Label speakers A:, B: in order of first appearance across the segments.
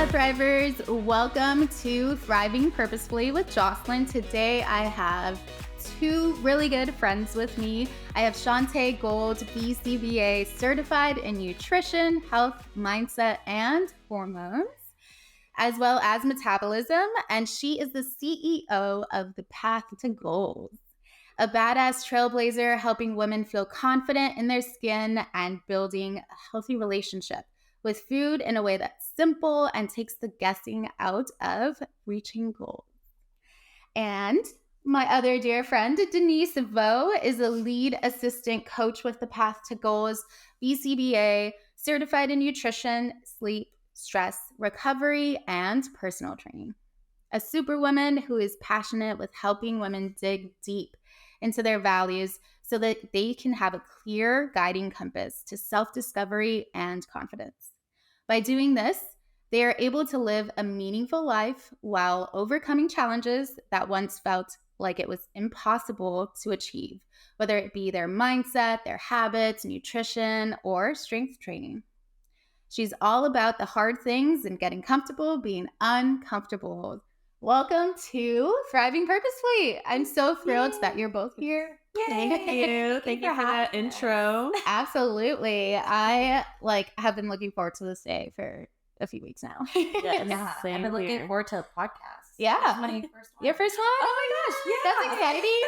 A: Thrivers, welcome to Thriving Purposefully with Jocelyn. Today I have two really good friends with me. I have Chauntae Gold, BCBA, certified in nutrition, health, mindset, and hormones, as well as metabolism, and she is the CEO of The Path to Goals, a badass trailblazer helping women feel confident in their skin and building a healthy relationship with food in a way that's simple and takes the guessing out of reaching goals. And my other dear friend, Denise is a lead assistant coach with The Path to Goals, BCBA, certified in nutrition, sleep, stress, recovery, and personal training. A superwoman who is passionate with helping women dig deep into their values so that they can have a clear guiding compass to self-discovery and confidence. By doing this, they are able to live a meaningful life while overcoming challenges that once felt like it was impossible to achieve, whether it be their mindset, their habits, nutrition, or strength training. She's all about the hard things and getting comfortable being uncomfortable. Welcome to Thriving Purposefully. I'm so thrilled that you're both here.
B: Thank you. Thank you for that intro.
A: Absolutely. I have been looking forward to this day for a few weeks now.
B: Yes,
C: Yeah, I've been looking forward to the podcast.
A: Yeah.
C: That's my first one.
A: Your first one?
C: Oh my gosh, yeah.
A: That's exciting.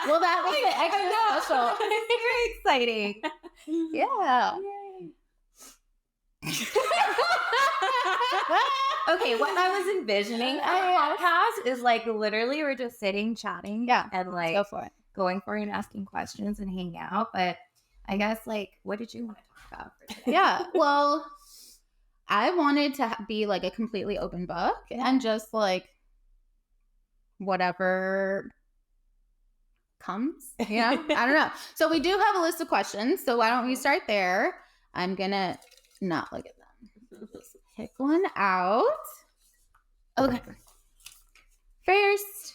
A: Well, that makes it extra special.
C: It's very exciting.
A: Yeah.
C: Okay, what I was envisioning a podcast is literally we're just sitting, chatting, and
A: Go for it.
C: going for it and asking questions and hanging out. But I guess what did you want to talk about for today?
A: Yeah. Well, I wanted to be a completely open book and just whatever comes. Yeah. I don't know. So we do have a list of questions. So why don't we start there? I'm going to not look at them. Just pick one out. Okay. First,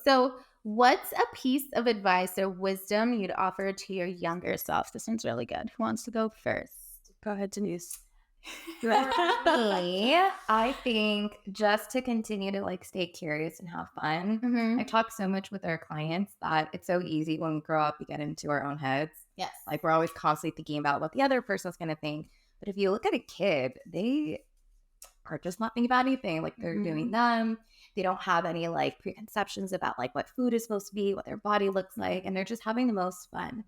A: so what's a piece of advice or wisdom you'd offer to your younger self? This one's really good. Who wants to go first?
B: Go ahead, Denise.
C: For me, I think just to continue to stay curious and have fun.
A: Mm-hmm.
C: I talk so much with our clients that it's so easy when we grow up, we get into our own heads.
A: Yes.
C: We're always constantly thinking about what the other person's going to think. But if you look at a kid, they are just not thinking about anything. They're doing them. They don't have any preconceptions about what food is supposed to be, what their body looks like, and they're just having the most fun.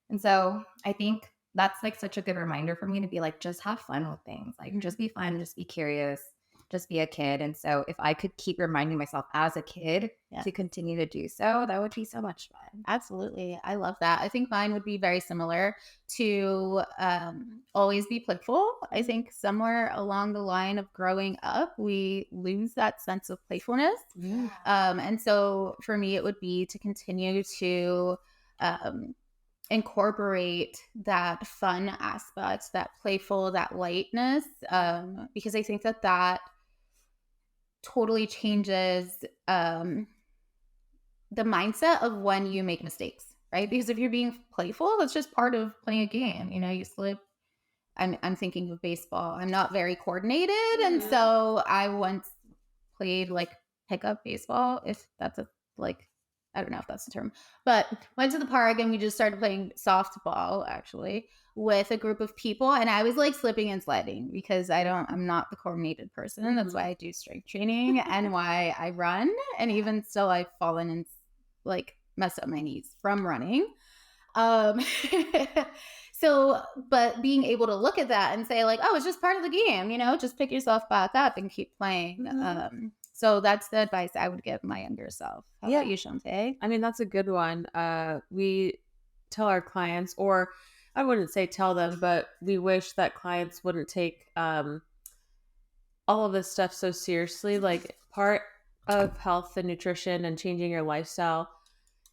C: And so I think that's such a good reminder for me to be just have fun with things. Just be fun, just be curious, just be a kid. And so if I could keep reminding myself as a kid to continue to do so, that would be so much fun.
A: Absolutely. I love that. I think mine would be very similar to always be playful. I think somewhere along the line of growing up, we lose that sense of playfulness.
C: Yeah.
A: And so for me, it would be to continue to incorporate that fun aspect, that playful, that lightness, because I think that totally changes the mindset of when you make mistakes, right? Because if you're being playful, that's just part of playing a game. You slip. I'm thinking of baseball. I'm not very coordinated, and so I once played pickup baseball, if that's I don't know if that's the term, but went to the park and we just started playing softball actually with a group of people. And I was slipping and sliding because I'm not the coordinated person. That's why I do strength training and why I run. And even still I've fallen and messed up my knees from running. So, but being able to look at that and say oh, it's just part of the game, just pick yourself back up and keep playing. So that's the advice I would give my younger self. How about you, Chauntae?
B: I mean, that's a good one. We tell our clients, or I wouldn't say tell them, but we wish that clients wouldn't take all of this stuff so seriously. Part of health and nutrition and changing your lifestyle,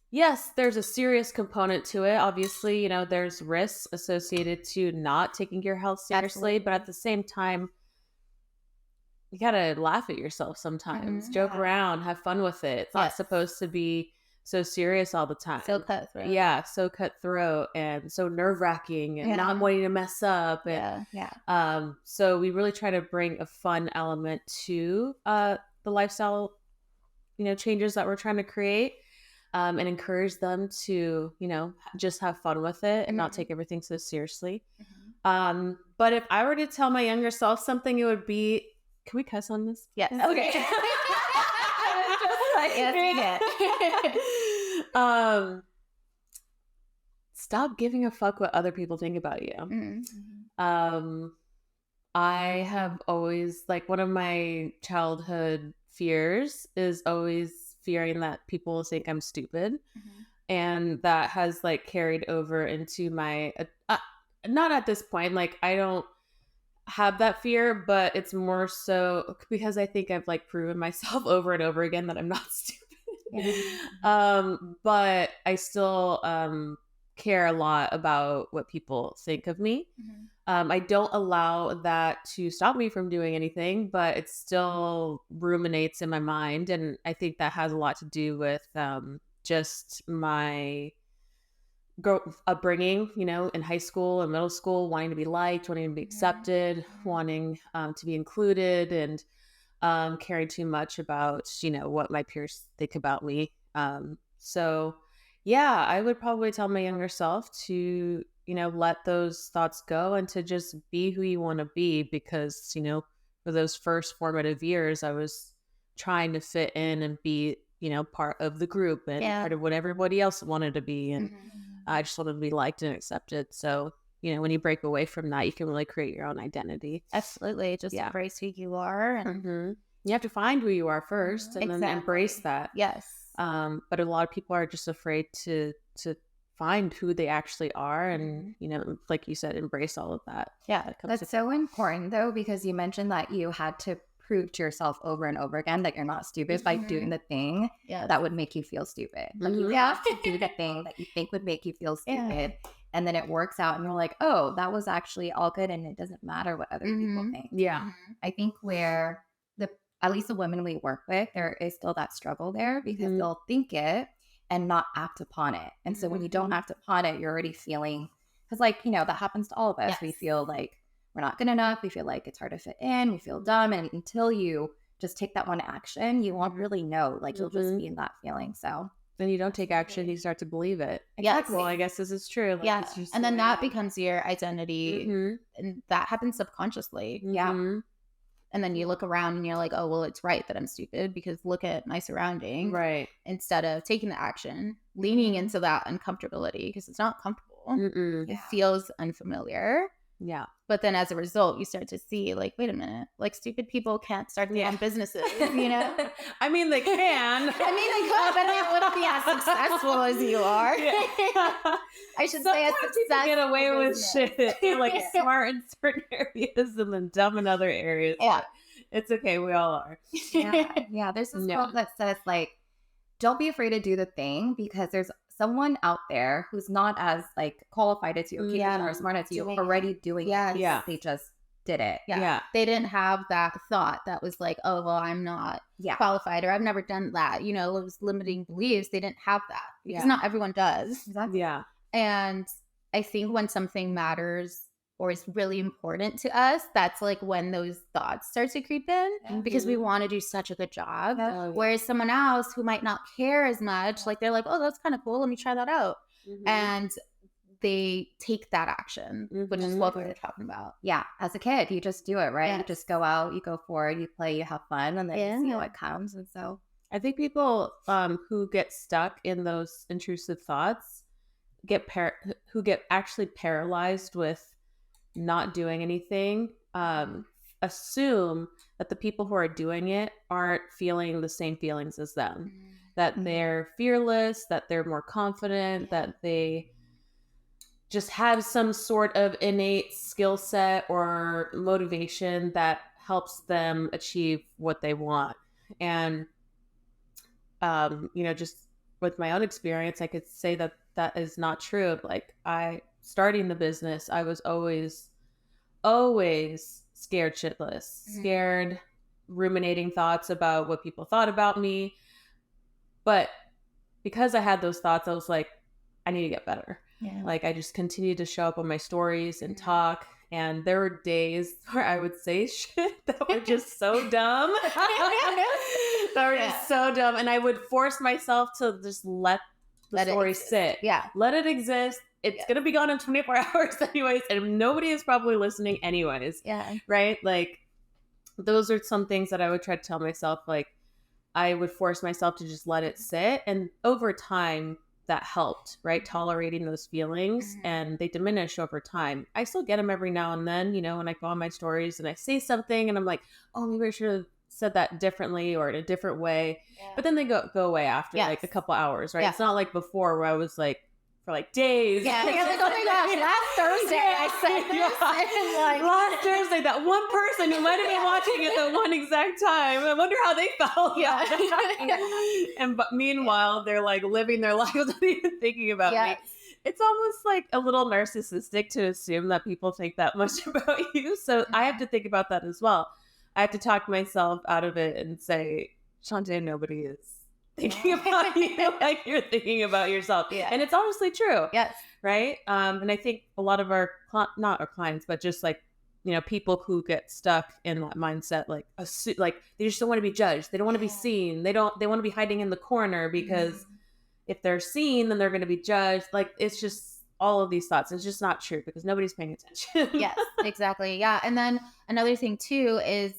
B: yes, there's a serious component to it. Obviously, there's risks associated to not taking your health seriously, but at the same time, you gotta laugh at yourself sometimes, joke around, have fun with it. It's not supposed to be so serious all the time.
A: So cutthroat.
B: Yeah, so cutthroat and so nerve-wracking and not wanting to mess up. And, so we really try to bring a fun element to the lifestyle, changes that we're trying to create, and encourage them to, just have fun with it and not take everything so seriously. But if I were to tell my younger self something, it would be, can we cuss on this?
A: Yes.
C: Okay.
B: Stop giving a fuck what other people think about you. I have always, like, one of my childhood fears is always fearing that people think I'm stupid. And that has, like, carried over into my, not at this point, like, I don't have that fear, but it's more so because I think I've, like, proven myself over and over again that I'm not stupid. But I still care a lot about what people think of me. I don't allow that to stop me from doing anything, but it still ruminates in my mind. And I think that has a lot to do with just my upbringing, in high school and middle school, wanting to be liked, wanting to be accepted, wanting to be included, and caring too much about, what my peers think about me. So yeah, I would probably tell my younger self to, let those thoughts go and to just be who you want to be, because, for those first formative years, I was trying to fit in and be, part of the group and part of what everybody else wanted to be. And I just wanted to be liked and accepted. So, when you break away from that, you can really create your own identity.
A: Absolutely. Just embrace who you are. And
B: you have to find who you are first and then embrace that.
A: Yes.
B: But a lot of people are just afraid to find who they actually are and, like you said, embrace all of that.
A: Yeah.
C: That's so important, though, because you mentioned that you had to prove to yourself over and over again that you're not stupid by doing the thing that would make you feel stupid. Like, you have to do the thing that you think would make you feel stupid. And then it works out and you're like, oh, that was actually all good. And it doesn't matter what other people think.
B: Yeah.
C: I think where at least the women we work with, there is still that struggle there because they'll think it and not act upon it. And so when you don't act upon it, you're already feeling, because that happens to all of us.
A: Yes.
C: We feel like we're not good enough. We feel like it's hard to fit in. We feel dumb. And until you just take that one action, you won't really know. Like, you'll just be in that feeling. So
B: then you don't take action, you start to believe it.
C: Exactly.
B: Well, I guess this is true. Like,
A: it's just, and then that becomes your identity. And that happens subconsciously. And then you look around and you're like, oh, well, it's right that I'm stupid because look at my surroundings.
B: Right.
A: Instead of taking the action, leaning into that uncomfortability because it's not comfortable. It feels unfamiliar.
B: Yeah.
A: But then as a result, you start to see, like, wait a minute, like, stupid people can't start their own businesses,
B: I mean, they can.
A: They could, but they wouldn't be as successful as you are. I should say a success.
B: Get away with shit. You're like smart in certain areas and then dumb in other areas.
A: Yeah.
B: It's okay. We all are.
C: Yeah. There's this quote that says, like, don't be afraid to do the thing because there's someone out there who's not as, like, qualified as you or as smart as you already doing it.
B: Yeah.
C: They just did it.
A: Yeah. They didn't have that thought that was like, oh, well, I'm not qualified or I've never done that. Those limiting beliefs, they didn't have that because not everyone does.
C: Exactly.
B: Yeah.
A: And I think when something matters or is really important to us, that's like when those thoughts start to creep in because we want to do such a good job. Whereas someone else who might not care as much, like, they're like, oh, that's kind of cool. Let me try that out. And they take that action, which is what we were talking about.
C: Yeah. As a kid, you just do it, right? You just go out, you go forward, you play, you have fun, and then you see what comes. And so
B: I think people who get stuck in those intrusive thoughts who get actually paralyzed with not doing anything, assume that the people who are doing it aren't feeling the same feelings as them, that they're fearless, that they're more confident, that they just have some sort of innate skill set or motivation that helps them achieve what they want. And, just with my own experience, I could say that that is not true. Like, starting the business, I was always scared shitless, scared, ruminating thoughts about what people thought about me. But because I had those thoughts, I was like, I need to get better.
A: Yeah.
B: Like I just continued to show up on my stories and talk. And there were days where I would say shit that were just so dumb. That were just so dumb. And I would force myself to just let the story sit.
A: Yeah.
B: Let it exist. It's going to be gone in 24 hours anyways. And nobody is probably listening anyways.
A: Yeah.
B: Right? Like those are some things that I would try to tell myself. Like I would force myself to just let it sit. And over time, that helped, right? Tolerating those feelings, and they diminish over time. I still get them every now and then, you know, when I go on my stories and I say something and I'm like, oh, maybe I should have said that differently or in a different way. Yeah. But then they go away after like a couple hours, right? Yeah. It's not like before where I was like, for like days.
A: Yeah, you're like, oh my gosh, last Thursday I said this. And like,
B: last Thursday, that one person who might have been watching at the one exact time. I wonder how they felt. Yeah. But meanwhile, they're like living their lives without even thinking about me. It's almost like a little narcissistic to assume that people think that much about you. So I have to think about that as well. I have to talk myself out of it and say, Chauntae, nobody is thinking about you like you're thinking about yourself. Yeah. And it's honestly true.
A: Yes.
B: Right? And I think a lot of our, not our clients, but just like, you know, people who get stuck in that mindset, like they just don't want to be judged. They don't want to be seen. They want to be hiding in the corner because if they're seen, then they're going to be judged. Like it's just all of these thoughts. It's just not true because nobody's paying attention.
A: Yes, exactly. Yeah. And then another thing too is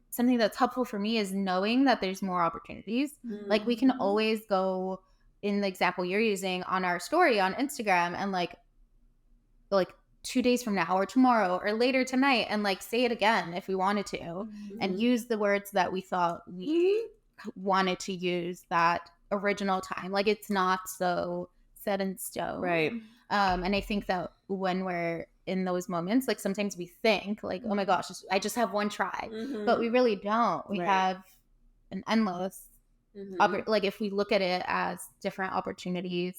A: something that's helpful for me is knowing that there's more opportunities. Like we can always go in the example you're using on our story on Instagram and like 2 days from now or tomorrow or later tonight and like say it again if we wanted to and use the words that we thought we wanted to use that original time. Like it's not so set in stone.
B: Right.
A: And I think that when we're in those moments, like sometimes we think like, oh my gosh, I just have one try, but we really don't. We have an endless, like if we look at it as different opportunities,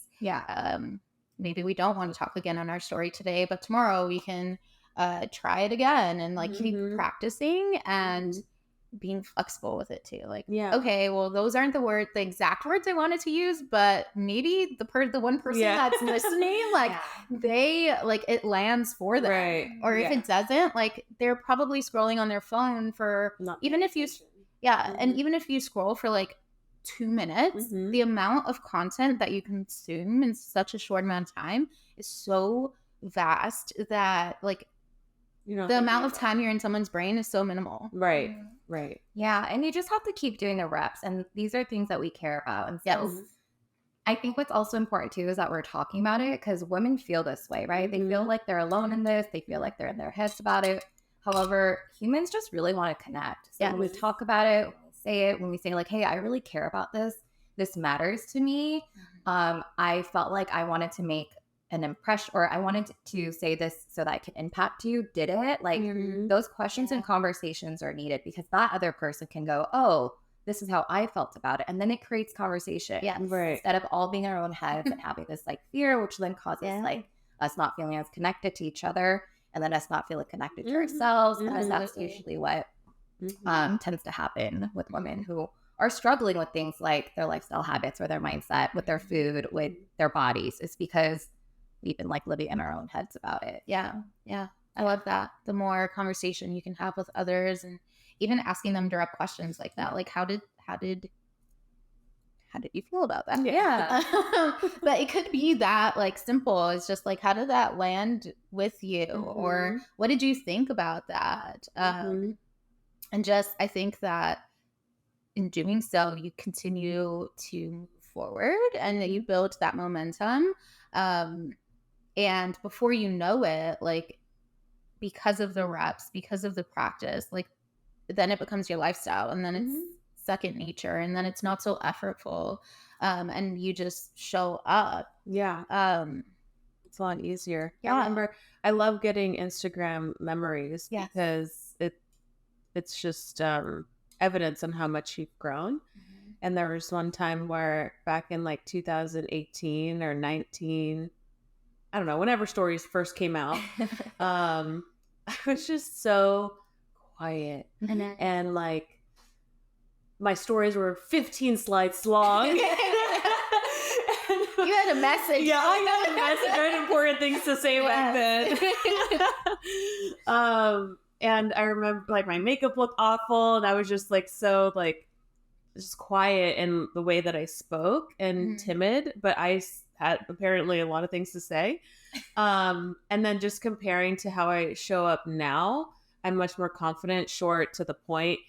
A: maybe we don't want to talk again on our story today, but tomorrow we can try it again and like keep practicing and being flexible with it too. Like, okay, well, those aren't the exact words I wanted to use, but maybe the one person that's listening, like they like it lands for them.
B: Right.
A: Or if it doesn't, like they're probably scrolling on their phone for even if you and even if you scroll for like 2 minutes, the amount of content that you consume in such a short amount of time is so vast that like the amount of time you're in someone's brain is so minimal.
B: Right. Right.
C: Yeah. And you just have to keep doing the reps. And these are things that we care about. And so I think what's also important too is that we're talking about it because women feel this way, right? They feel like they're alone in this. They feel like they're in their heads about it. However, humans just really want to connect. So when we talk about it, when we say it, when we say like, hey, I really care about this. This matters to me. I felt like I wanted to make an impression or I wanted to say this so that I could impact you. Did it? Like those questions and conversations are needed because that other person can go, oh, this is how I felt about it. And then it creates conversation.
A: Yes.
B: Right.
C: Instead of all being in our own heads and having this like fear, which then causes like us not feeling as connected to each other and then us not feeling connected to ourselves. Because that's usually what tends to happen with women who are struggling with things like their lifestyle habits or their mindset, with their food, with their bodies. It's because we've been like living in our own heads about it.
A: Yeah. I love that. The more conversation you can have with others and even asking them direct questions like that. Like how did you feel about that?
C: Yeah.
A: But it could be that like simple. It's just like, how did that land with you? Or what did you think about that? And just, I think that in doing so, you continue to move forward and that you build that momentum. And before you know it, like because of the reps, because of the practice, like then it becomes your lifestyle and then it's second nature and then it's not so effortful. And you just show up.
B: Yeah. It's a lot easier.
A: Yeah.
B: I love getting Instagram memories because it's just evidence on how much you've grown. And there was one time where back in like 2018 or 19, I don't know, whenever stories first came out, I was just so quiet. And like my stories were 15 slides long.
A: You had a message.
B: Yeah, I had a message. I had important things to say back then. And I remember like my makeup looked awful, and I was just like so like just quiet in the way that I spoke and timid, but I had apparently a lot of things to say. And then just comparing to how I show up now, I'm much more confident, short, to the point.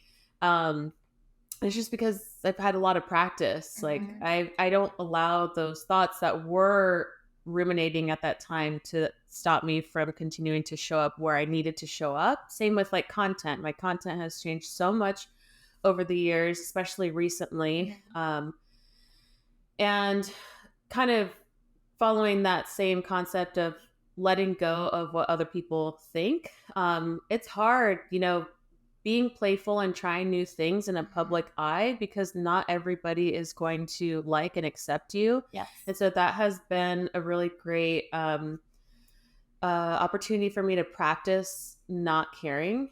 B: It's just because I've had a lot of practice. Like I don't allow those thoughts that were ruminating at that time to stop me from continuing to show up where I needed to show up. Same with like content. My content has changed so much over the years, especially recently. And kind of following that same concept of letting go of what other people think. It's hard, being playful and trying new things in a public eye, because not everybody is going to like and accept you.
A: Yes.
B: And so that has been a really great opportunity for me to practice not caring.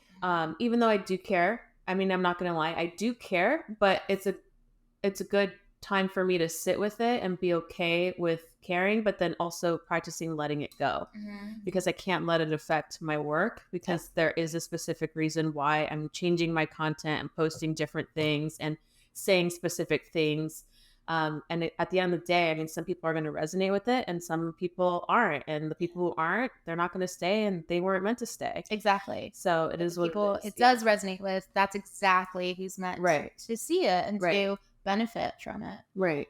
B: Even though I do care. I mean, I'm not going to lie. I do care, but it's a good time for me to sit with it and be okay with caring, but then also practicing letting it go, because I can't let it affect my work, because there is a specific reason why I'm changing my content and posting different things and saying specific things. At the end of the day, I mean, some people are going to resonate with it and some people aren't. And the people who aren't, they're not going to stay, and they weren't meant to stay.
A: Exactly.
B: So it is what
A: people
B: it is.
A: It does resonate with. That's exactly who's meant to see it and to benefit from it.
B: Right.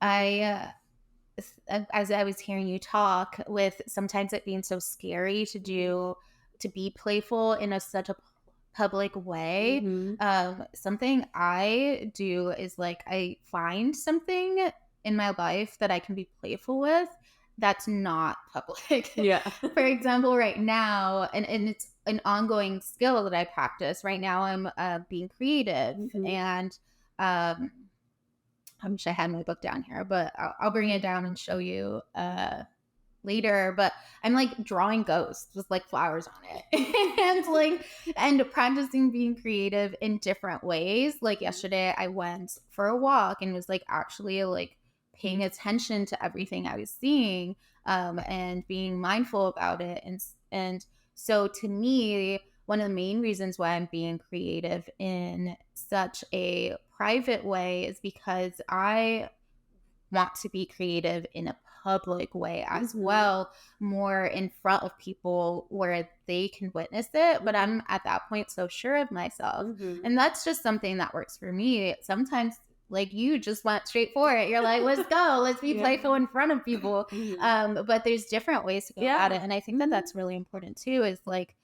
A: As I was hearing you talk, with sometimes it being so scary to be playful in such a public way, something I do is like I find something in my life that I can be playful with that's not public.
B: Yeah.
A: For example, right now, and it's an ongoing skill that I practice right now, I'm being creative, and I wish I had my book down here, but I'll bring it down and show you later. But I'm like drawing ghosts with like flowers on it, and practicing being creative in different ways. Like yesterday, I went for a walk and was like actually like paying attention to everything I was seeing, and being mindful about it. And so to me, one of the main reasons why I'm being creative in such a private way is because I want to be creative in a public way as well, more in front of people where they can witness it. But I'm at that point so sure of myself. And that's just something that works for me. Sometimes, like, you just went straight for it. You're like, let's go. Let's be playful in front of people. But there's different ways to go about it. And I think that that's really important too, is like,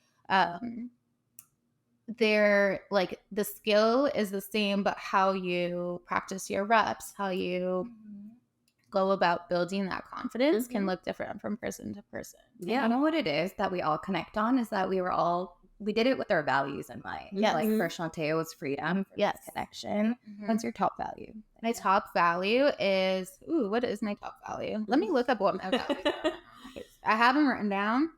A: they're like the skill is the same, but how you practice your reps, how you go about building that confidence can look different from person to person.
C: Yeah. You know what it is that we all connect on is that we did it with our values in mind.
A: Yes.
C: Like for Chauntae, it was freedom. Yes. Connection. What's your top value?
A: My top value is, what is my top value? Let me look up what my values are. I have them written down.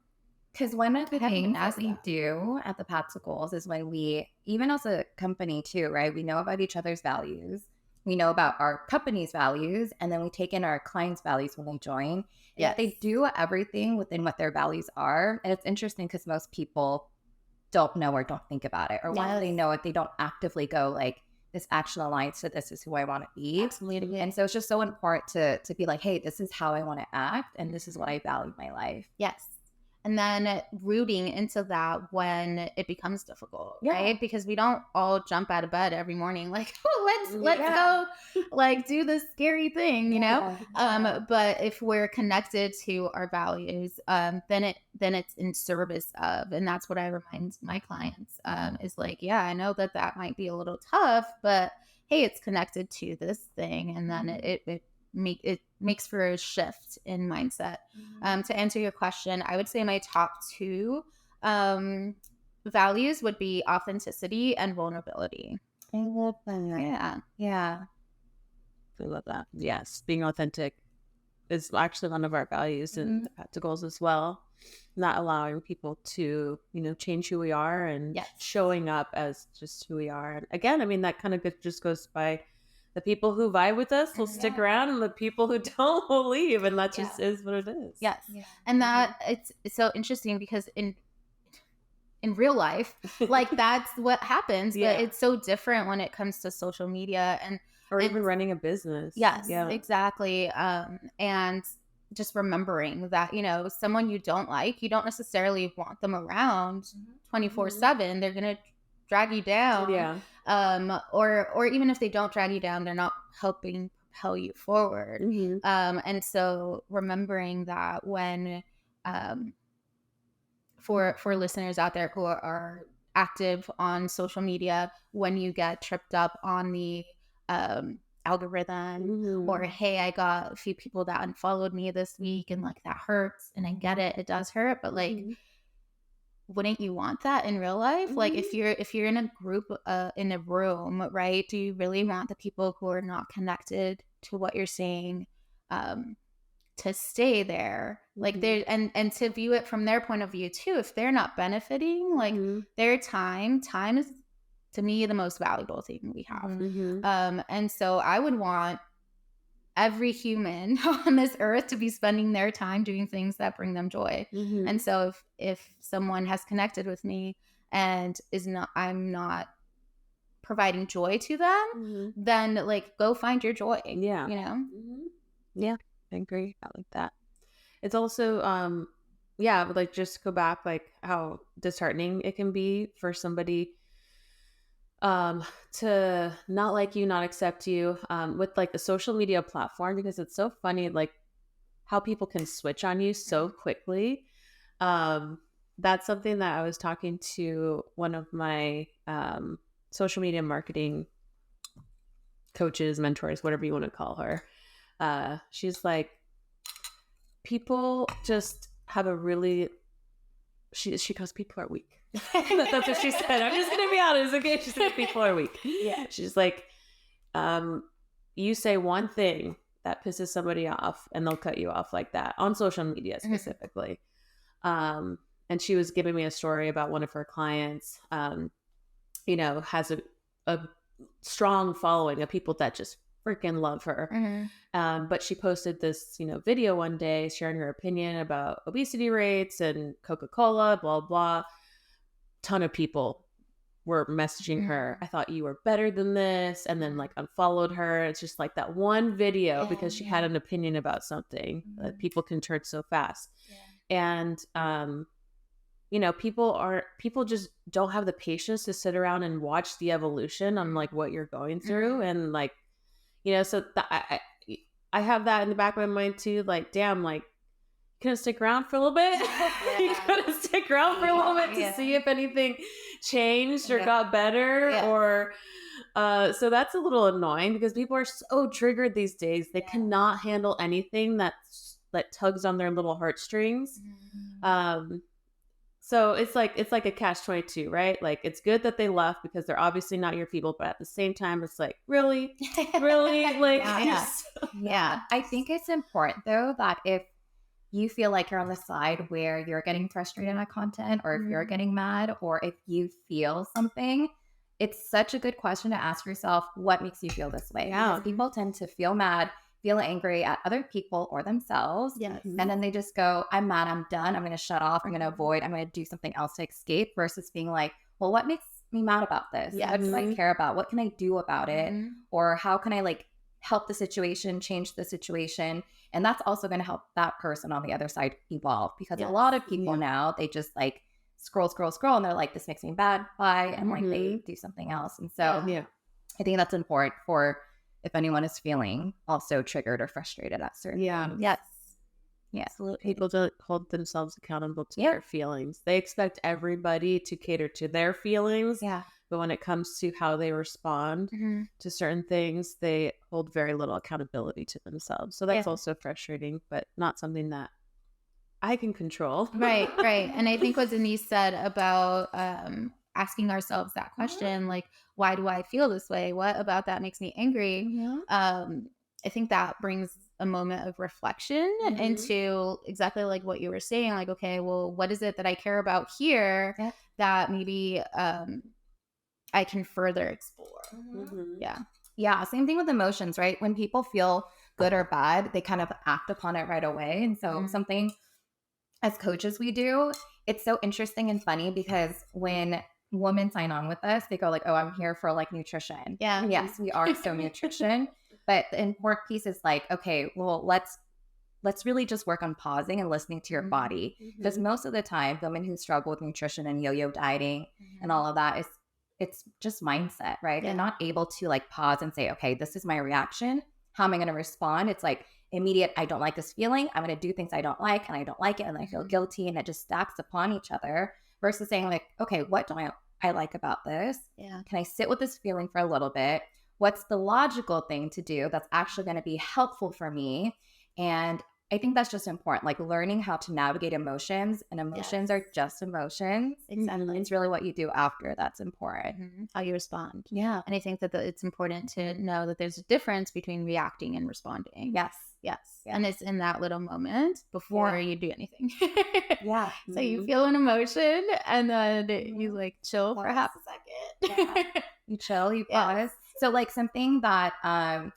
C: Because one of the things as we do at the Paths to Goals is when we, even as a company too, right? We know about each other's values. We know about our company's values, and then we take in our clients' values when they join. Yeah, they do everything within what their values are. And it's interesting because most people don't know or don't think about it. Or while they know it, they don't actively go like, this action aligns to this is who I want to be.
A: Absolutely.
C: And so it's just so important to be like, hey, this is how I want to act, and this is what I value in my life.
A: Yes. And then rooting into that when it becomes difficult, right? Because we don't all jump out of bed every morning like, let's go, like, do this scary thing, you know? But if we're connected to our values, then it's in service of, and that's what I remind my clients, is like, I know that might be a little tough, but hey, it's connected to this thing, and then it makes for a shift in mindset. To answer your question, I would say my top two values would be authenticity and vulnerability.
C: I love that. Yeah.
B: I love that. Yes. Being authentic is actually one of our values in the Path to Goals as well. Not allowing people to, change who we are and showing up as just who we are. And again, I mean, that kind of just goes by the people who vibe with us will stick around, and the people who don't will leave, and that just is what it is.
A: Yes. And that it's so interesting because in real life, like that's what happens, but it's so different when it comes to social media and
B: even running a business.
A: Yes, exactly. And just remembering that, you know, someone you don't like, you don't necessarily want them around 24/7. They're going to drag you down.
B: Yeah.
A: Or even if they don't drag you down, they're not helping propel you forward. And so remembering that when, for listeners out there who are active on social media, when you get tripped up on the algorithm, or hey, I got a few people that unfollowed me this week and like that hurts, and I get it does hurt, but like wouldn't you want that in real life? Like if you're in a group, in a room, right, do you really want the people who are not connected to what you're saying to stay there? Like there, and to view it from their point of view too, if they're not benefiting, like their time is, to me, the most valuable thing we have. And so I would want every human on this earth to be spending their time doing things that bring them joy. And so if someone has connected with me and I'm not providing joy to them, then like go find your joy.
B: Yeah.
A: You know?
B: Yeah, I agree. I like that. It's also like just go back, like how disheartening it can be for somebody to not like you, not accept you, with like the social media platform, because it's so funny, like how people can switch on you so quickly. That's something that I was talking to one of my social media marketing coaches, mentors, whatever you want to call her. She's like, people just have a really, she goes, people are weak. That's what she said. I'm just gonna be honest, okay? She said people are weak. Yeah. She's like, you say one thing that pisses somebody off, and they'll cut you off like that on social media specifically. And she was giving me a story about one of her clients. You know, has a strong following of people that just freaking love her. But she posted this, video one day sharing her opinion about obesity rates and Coca-Cola, blah, blah. Ton of people were messaging her, I thought you were better than this, and then like unfollowed her. It's just like that one video because she had an opinion about something that people can turn so fast. And people just don't have the patience to sit around and watch the evolution on like what you're going through. And like, so I have that in the back of my mind too. Like, damn, like, gonna stick around for a little bit. You gotta stick around for a little bit to see if anything changed or got better, or so that's a little annoying because people are so triggered these days. They cannot handle anything that tugs on their little heartstrings. So it's like a catch-22, right? Like, it's good that they left because they're obviously not your people, but at the same time, it's like, really, like,
C: I think it's important though that if you feel like you're on the side where you're getting frustrated at content, or if you're getting mad, or if you feel something, it's such a good question to ask yourself, what makes you feel this way? Because people tend to feel mad, feel angry at other people or themselves. And then they just go, I'm mad, I'm done, I'm going to shut off, I'm going to avoid, I'm going to do something else to escape, versus being like, well, what makes me mad about this? What do I care about? What can I do about it? Or how can I like help the situation, change the situation? And that's also going to help that person on the other side evolve, because a lot of people now, they just like scroll, and they're like, this makes me bad, bye, and like they do something else. And so I think that's important for if anyone is feeling also triggered or frustrated at certain things.
A: Yes.
B: Absolutely. People don't hold themselves accountable to their feelings. They expect everybody to cater to their feelings. But when it comes to how they respond to certain things, they hold very little accountability to themselves. So that's also frustrating, but not something that I can control.
A: Right. And I think what Denise said about asking ourselves that question, like, why do I feel this way? What about that makes me angry? I think that brings a moment of reflection into exactly like what you were saying. Like, okay, well, what is it that I care about here that maybe I can further explore?
C: Yeah, same thing with emotions, right? When people feel good or bad, they kind of act upon it right away. And so something as coaches we do, it's so interesting and funny because when women sign on with us, they go like, oh, I'm here for like nutrition.
A: Yeah.
C: And yes, we are so nutrition. But the important piece is like, okay, well, let's really just work on pausing and listening to your body. Because most of the time, women who struggle with nutrition and yo-yo dieting and all of that it's just mindset, right?
A: Yeah.
C: They're not able to like pause and say, okay, this is my reaction. How am I going to respond? It's like immediate, I don't like this feeling. I'm going to do things I don't like and I don't like it and I feel guilty and it just stacks upon each other versus saying like, okay, what do I like about this?
A: Yeah.
C: Can I sit with this feeling for a little bit? What's the logical thing to do that's actually going to be helpful for me? And I think that's just important, like learning how to navigate emotions, and emotions are just emotions.
A: Exactly.
C: It's really what you do after that's important.
A: How you respond.
C: Yeah.
A: And I think that it's important to know that there's a difference between reacting and responding.
C: Yes.
A: Yes. And it's in that little moment before you do anything.
C: Yeah.
A: So you feel an emotion and then you like chill for half a second.
C: Yeah. You chill, you pause. So like something that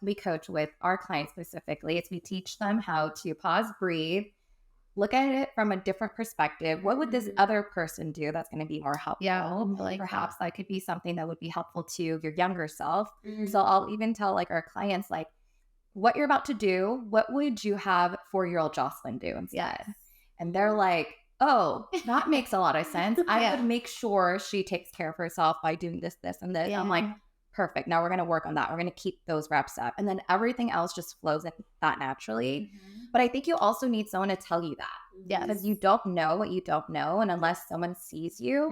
C: we coach with our clients specifically is we teach them how to pause, breathe, look at it from a different perspective. What would this other person do that's going to be more helpful?
A: Yeah, like
C: perhaps that could be something that would be helpful to your younger self. So I'll even tell like our clients like, what you're about to do, what would you have 4-year-old Jocelyn do instead? And they're like, oh, that makes a lot of sense. I would make sure she takes care of herself by doing this, this, and this. I'm like, perfect. Now we're going to work on that. We're going to keep those reps up. And then everything else just flows in that naturally. But I think you also need someone to tell you that.
A: Yes.
C: Because you don't know what you don't know. And unless someone sees you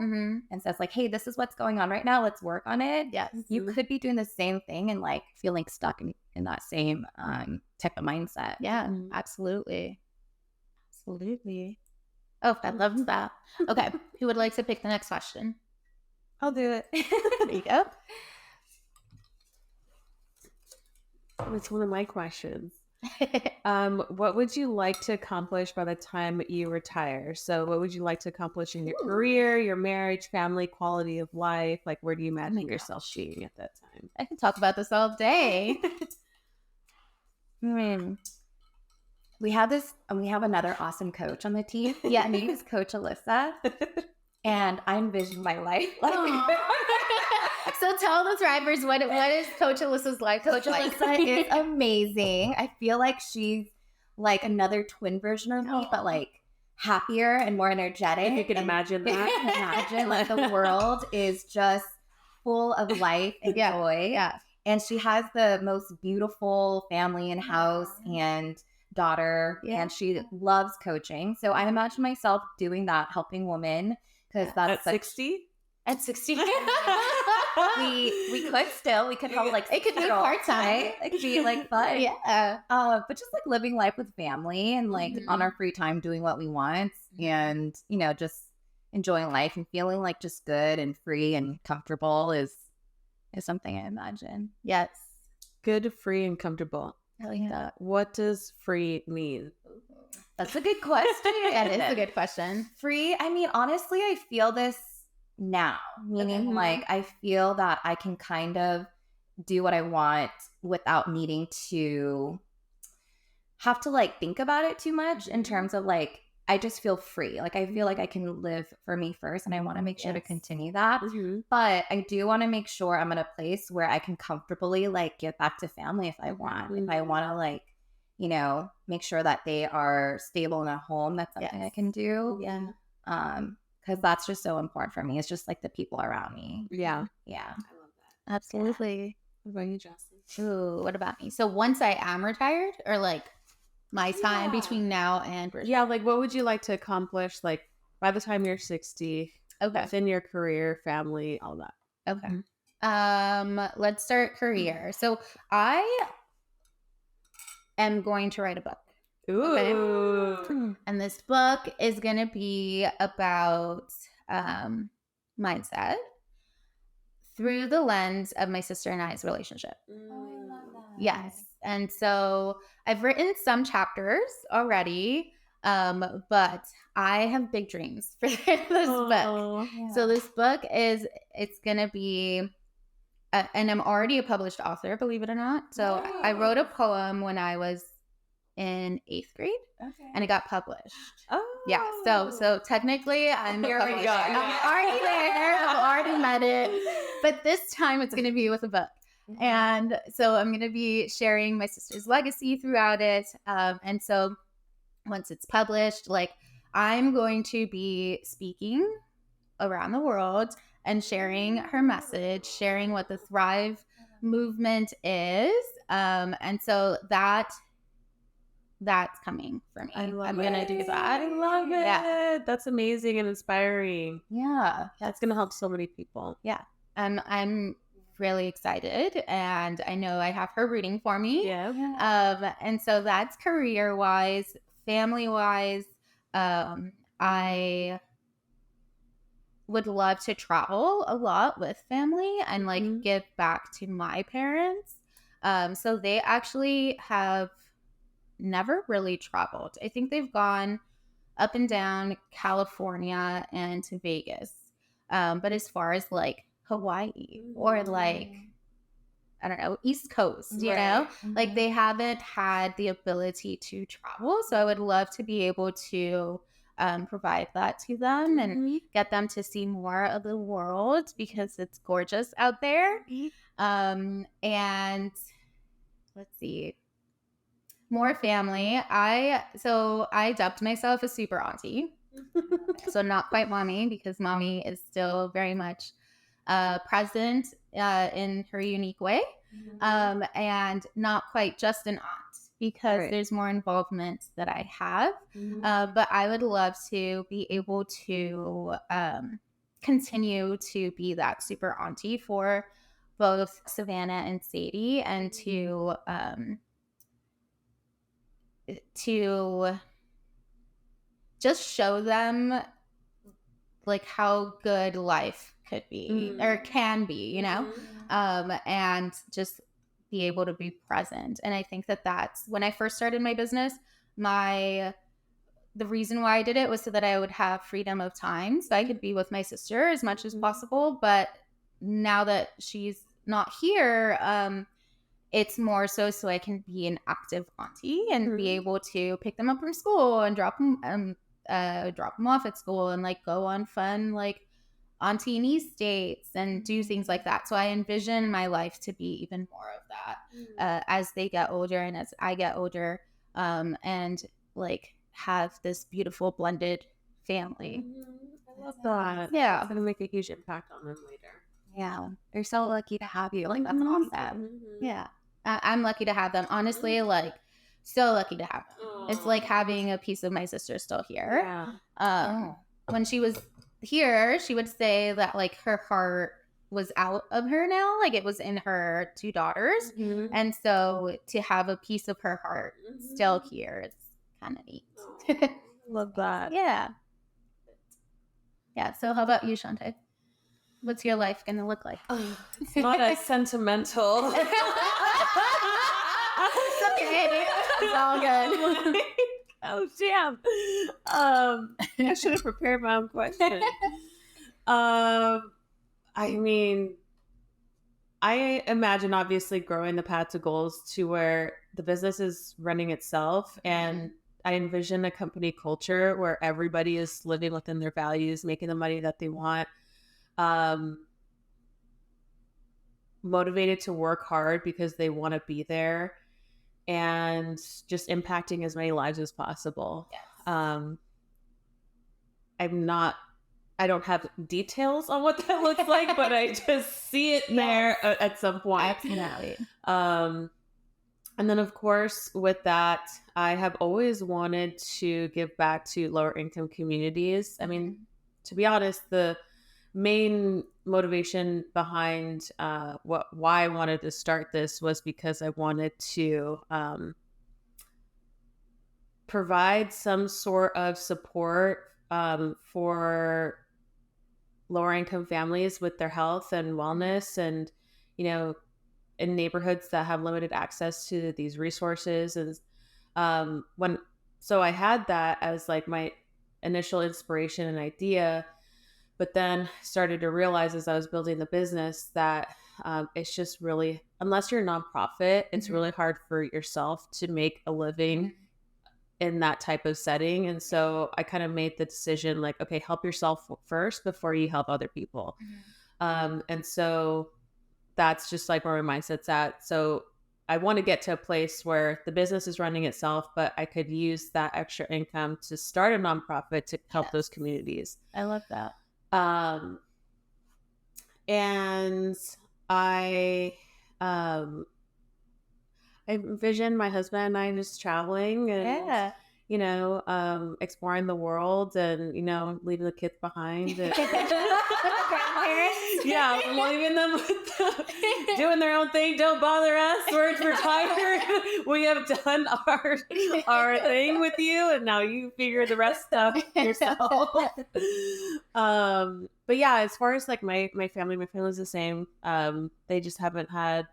C: and says like, hey, this is what's going on right now. Let's work on it.
A: Yes.
C: You could be doing the same thing and like feeling stuck in that same type of mindset.
A: Yeah, absolutely. Absolutely. Oh, I love that. Okay. Who would like to pick the next question?
B: I'll do it.
A: There you go.
B: It's one of my questions. What would you like to accomplish by the time you retire? So what would you like to accomplish in your career, your marriage, family, quality of life? Like, where do you imagine yourself being at that time?
A: I can talk about this all day.
C: We have another awesome coach on the team. Yeah, her name is Coach Alyssa. And I envision my life like
A: So tell the drivers what is Coach Alyssa's life?
C: Coach Alyssa is amazing. I feel like she's like another twin version of me, but like happier and more energetic.
B: If you can imagine that.
C: Imagine like the world is just full of life and joy.
A: Yeah.
C: And she has the most beautiful family and house and daughter, and she loves coaching. So I imagine myself doing that, helping women, because that's
B: at 60.
A: At 60,
C: we could help like
A: it could be part-time.
C: Right? It could be like fun. But just like living life with family and like on our free time doing what we want and just enjoying life and feeling like just good and free and comfortable is something I imagine.
A: Yes.
B: Good, free, and comfortable.
A: I like that.
B: What does free mean?
C: That's a good question.
A: That is a good question.
C: Free, I mean, honestly, I feel this now, meaning like I feel that I can kind of do what I want without needing to have to like think about it too much in terms of like, I just feel free. Like I feel like I can live for me first and I want to make sure to continue that. But I do want to make sure I'm in a place where I can comfortably like get back to family if I want. If I want to like, make sure that they are stable in a home, that's something I can do.
A: Yeah.
C: Because that's just so important for me. It's just like the people around me.
B: Yeah.
C: Yeah.
B: I love that.
A: Absolutely.
B: What about you, Jocelyn?
A: Ooh, what about me? So once I am retired, or like my time between now and
B: like what would you like to accomplish like by the time you're 60?
A: Okay.
B: Within your career, family, all that.
A: Okay. Let's start career. So I am going to write a book.
B: Ooh.
A: Okay. And this book is going to be about mindset through the lens of my sister and I's relationship.
C: Oh, I love that.
A: Yes. And so I've written some chapters already, but I have big dreams for this book.
C: Yeah.
A: So this book it's going to be and I'm already a published author, believe it or not. So I wrote a poem when I was in 8th grade, and it got published. Yeah. So technically, I'm
B: Here we go.
A: I'm already there. I've already met it. But this time, it's going to be with a book. And so I'm going to be sharing my sister's legacy throughout it. And so once it's published, like, I'm going to be speaking around the world and sharing her message, sharing what the Thrive movement is. And so that's coming for me. I'm going to do that.
B: I love it.
A: Yeah.
B: That's amazing and inspiring.
A: Yeah.
B: That's going to help so many people.
A: Yeah. I'm really excited, and I know I have her rooting for me.
B: Yeah.
A: And so that's career-wise. Family-wise, I would love to travel a lot with family and like give back to my parents. So they actually have never really traveled. I think they've gone up and down California and to Vegas. But as far as like Hawaii or like, I don't know, East Coast, you know, like they haven't had the ability to travel. So I would love to be able to provide that to them and get them to see more of the world, because it's gorgeous out there. And let's see, more family. I dubbed myself a super auntie. So not quite mommy, because mommy is still very much present in her unique way, and not quite just an aunt, because there's more involvement that I have. But I would love to be able to continue to be that super auntie for both Savannah and Sadie, and to just show them like how good life could be or can be, you know, and just be able to be present. And I think that that's when I first started my business, the reason why I did it was so that I would have freedom of time, so I could be with my sister as much as possible. But now that she's not here, it's more so I can be an active auntie and be able to pick them up from school and drop them off at school, and like go on fun like auntie niece dates and do things like that. So I envision my life to be even more of that as they get older and as I get older, and like have this beautiful blended family.
B: I love that.
A: Yeah.
B: It's going to make a huge impact on them later.
C: Yeah. They're so lucky to have you. Like, that's awesome.
A: Yeah. I'm lucky to have them. Honestly, like, so lucky to have them. It's like having a piece of my sister still here.
B: Yeah.
A: When she was here, she would say that like her heart was out of her now, like it was in her 2 daughters. And so to have a piece of her heart still here, it's kind of neat.
B: Love that.
A: Yeah. So how about you, Chauntae? What's your life going to look like?
B: It's not as sentimental.
A: It's okay. It's all good.
B: Oh, damn. I should have prepared my own question. I mean, I imagine obviously growing the path to goals to where the business is running itself, and I envision a company culture where everybody is living within their values, making the money that they want, motivated to work hard because they want to be there, and just impacting as many lives as possible. Yes. I don't have details on what that looks like, but I just see it there at some point.
A: Absolutely.
B: And then, of course, with that, I have always wanted to give back to lower income communities. I mean, to be honest, the main motivation behind why I wanted to start this was because I wanted to provide some sort of support for lower income families with their health and wellness, and in neighborhoods that have limited access to these resources. And so I had that as like my initial inspiration and idea, but then started to realize as I was building the business that it's just really, unless you're a nonprofit, it's
A: Mhm.
B: really hard for yourself to make a living in that type of setting. And so I kind of made the decision like, okay, help yourself first before you help other people. And so that's just like where my mindset's at. So I want to get to a place where the business is running itself, but I could use that extra income to start a nonprofit to help those communities.
A: I love that.
B: And I, I envision my husband and I just traveling and, exploring the world and, leaving the kids behind. And, yeah, leaving them with doing their own thing. Don't bother us. We're tired. We have done our thing with you, and now you figure the rest stuff yourself. But yeah, as far as like my family's the same. They just haven't had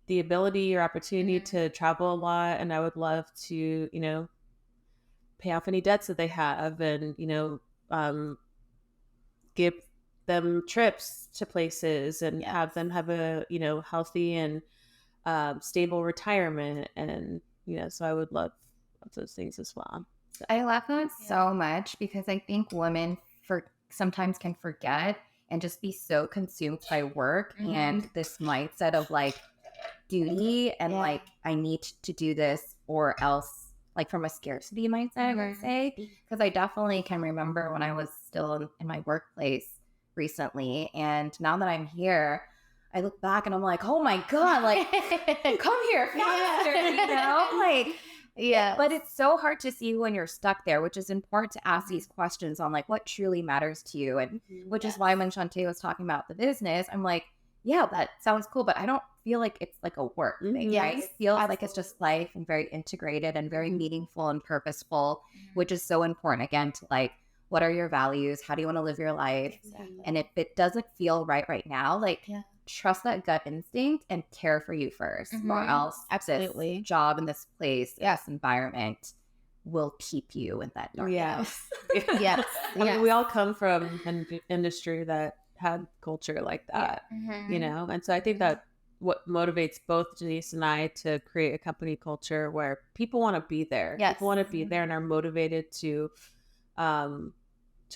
B: the ability or opportunity to travel a lot, and I would love to, pay off any debts that they have, and give them trips to places and have them have a healthy and stable retirement, and so I would love those things as well. So.
C: I love that so much because I think women sometimes can forget and just be so consumed by work and this mindset of like duty and like I need to do this or else, like from a scarcity mindset, I would say. Because I definitely can remember when I was still in my workplace recently, and now that I'm here, I look back and I'm like, oh my God, like come here faster, like. Yeah. But it's so hard to see when you're stuck there, which is important to ask these questions on like what truly matters to you. And which is why when Chauntae was talking about the business, I'm like, yeah, that sounds cool, but I don't feel like it's like a work thing, right? It feels like it's just life and very integrated and very meaningful and purposeful, which is so important, again, to like, what are your values? How do you want to live your life? And if it doesn't feel right now, like trust that gut instinct and care for you first, or else this job in this place, this environment will keep you in that darkness.
B: Yes. I mean, we all come from an industry that had culture like that, and so I think that what motivates both Denise and I to create a company culture where people want to be there. People want to be there and are motivated to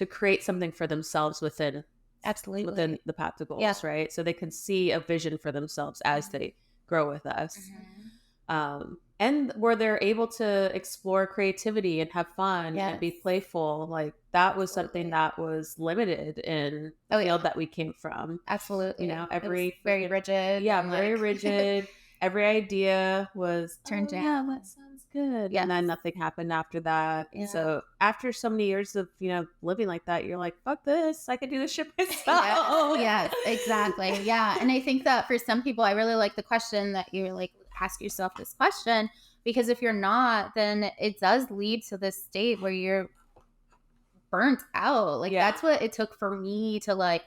B: create something for themselves within the path to goals, right? So they can see a vision for themselves as they grow with us. And where they're able to explore creativity and have fun and be playful. Like that was something that was limited in the field that we came from.
A: Absolutely.
B: Very rigid. Yeah, very rigid. Every idea was turned down. Yeah, that sounds good. And then nothing happened after that. So after so many years of, living like that, you're like, fuck this. I could do this shit myself.
A: Yes, exactly. Yeah. And I think that for some people, I really like the question that you're like, ask yourself this question, because if you're not, then it does lead to this state where you're burnt out. Like that's what it took for me to like